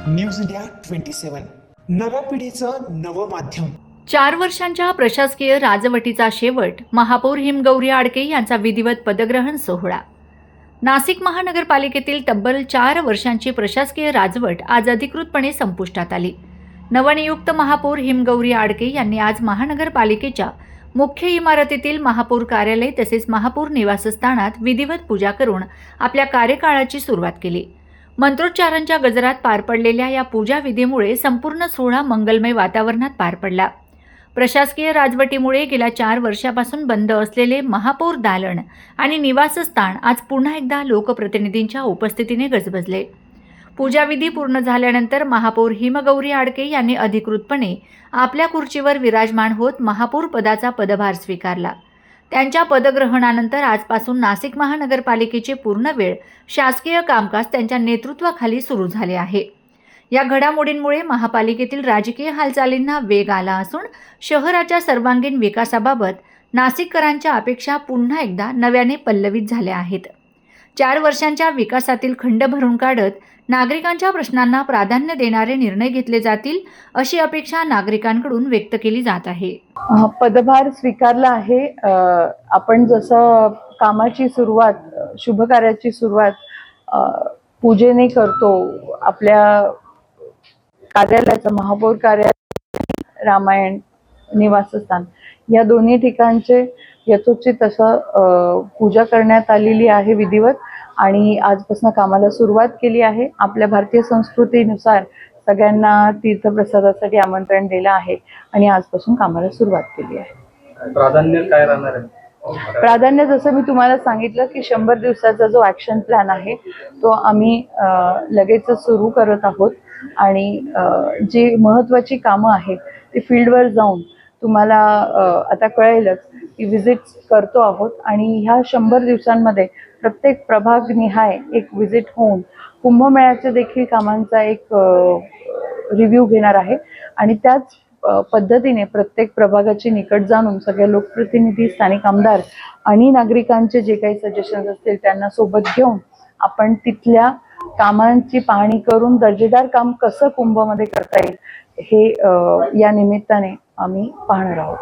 News India 27 नव्या पिढीचं नवं माध्यम। 4 वर्षांच्या प्रशासकीय राजवटीचा शेवट महापौर हिमगौरी आडके यांचा विधिवत पदग्रहण सोहळा। नाशिक महानगरपालिकेतील तब्बल 4 वर्षांची प्रशासकीय राजवट आज अधिकृतपणे संपुष्टात आली। नवनियुक्त महापौर हिमगौरी आडके यांनी आज महानगरपालिकेच्या मुख्य इमारतीतील महापौर कार्यालय तसेच महापौर निवासस्थानात विधिवत पूजा करून आपल्या कार्यकाळाची सुरुवात केली। मंत्रोच्चारांच्या गजरात पार पडलेल्या या पूजा विधीमुळे संपूर्ण सोहळा मंगलमय वातावरणात पार पडला। प्रशासकीय राजवटीमुळे गेल्या 4 वर्षापासून बंद असलेले महापौर दालन आणि निवासस्थान आज पुन्हा एकदा लोकप्रतिनिधींच्या उपस्थितीने गजबजले। पूजाविधी पूर्ण झाल्यानंतर महापौर हिमगौरी आडके यांनी अधिकृतपणे आपल्या खुर्चीवर विराजमान होत महापौर पदाचा पदभार स्वीकारला। त्यांच्या पदग्रहणानंतर आजपासून नाशिक महानगरपालिकेचे पूर्णवेळ शासकीय कामकाज त्यांच्या नेतृत्वाखाली सुरू झाले आहे। या घडामोडींमुळे महापालिकेतील राजकीय हालचालींना वेग आला असून शहराच्या सर्वांगीण विकासाबाबत नाशिककरांच्या अपेक्षा पुन्हा एकदा नव्याने पल्लवित झाल्या आहेत। 4 वर्षांच्या विकासातील खंड भरून काढत नागरिकांच्या प्रश्नांना प्राधान्य देणारे निर्णय घेतले जातील अशी अपेक्षा नागरिकांकडून व्यक्त केली जात आहे। पदभार स्वीकारला आहे। आपण जसं कामाची सुरुवात, शुभ कार्याची सुरुवात पूजेने करतो, आपल्या कार्यालयाचं महापौर कार्यालय, रामायण निवासस्थान या दोन्ही ठिकाणचे यथोचित असं पूजा करण्यात आलेली आहे विधिवत, आणि आजपासून कामाला सुरुवात केली आहे। आपल्या भारतीय संस्कृतीनुसार सगळ्यांना तीर्थप्रसादासाठी आमंत्रण दिलं आहे आणि आजपासून कामाला सुरुवात केली आहे। प्राधान्य काय राहणार आहे? प्राधान्य जसं मी तुम्हाला सांगितलं की 100 दिवसाचा जो ॲक्शन प्लॅन आहे तो आम्ही लगेच सुरू करत आहोत, आणि जी महत्त्वाची कामं आहेत ती फील्डवर जाऊन तुम्हाला आता कळेलच की व्हिजिट्स करतो आहोत, आणि ह्या 100 दिवसांमध्ये प्रत्येक प्रभागनिहाय एक व्हिजिट होऊन कुंभमेळ्याच्या देखील कामांचा एक रिव्ह्यू घेणार आहे, आणि त्याच पद्धतीने प्रत्येक प्रभागाची निकट जाणून सगळे लोकप्रतिनिधी, स्थानिक आमदार आणि नागरिकांचे जे काही सजेशन्स असतील त्यांना सोबत घेऊन आपण तिथल्या कामांची पाहणी करून दर्जेदार काम कसं कुंभमध्ये करता येईल हे या निमित्ताने आम्ही पाहणार आहोत।